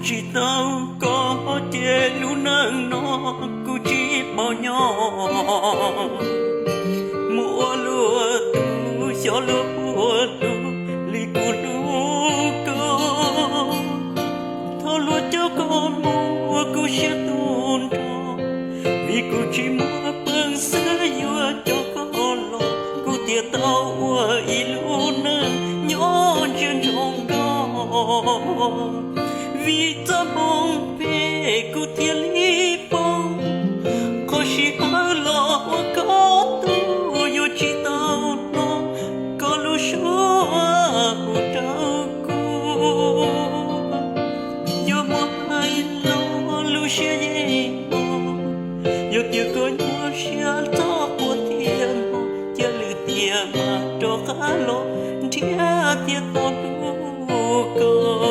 chỉ tao có thể lu nâng nó cô chỉ bao nhỏ mua lúa tu cho lúa tu li cô lúa cô thọ lúa cho con mua cô sẽ tuôn cho vì cô chỉ mua bằng sữa vừa cho con lo cô tiệt tao ua y lu nâng nhỏ trên trong đó vì ta mong về cô thiên lý phong có chỉ ở lo có tu yêu chỉ tao nó có lu số của tao cô yêu một hai lo lu sẽ gì yêu tiêu có nhau sẽ to của thiên cho lư tiền mà cho cá lo thiên tiền to tu cô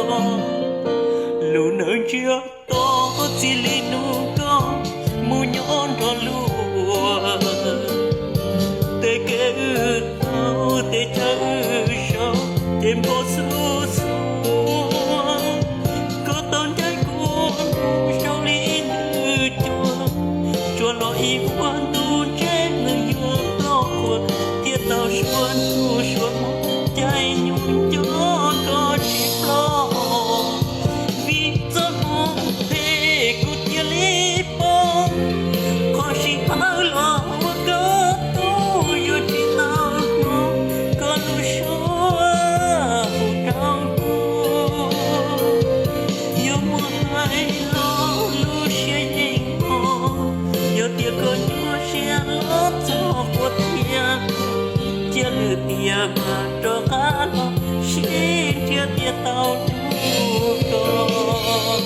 lu nâng chia to chỉ li nu có mu nhon thọ lúa tê kê tao tê chơ sao thêm có số số có tôn trái của sao li như chua lo y quan tu chết nơi vừa lo cuốn tiết tao xuân tu xuân trái nhung cho có chỉ lo tiền mà cho cá lo xin chia tiền tao tu con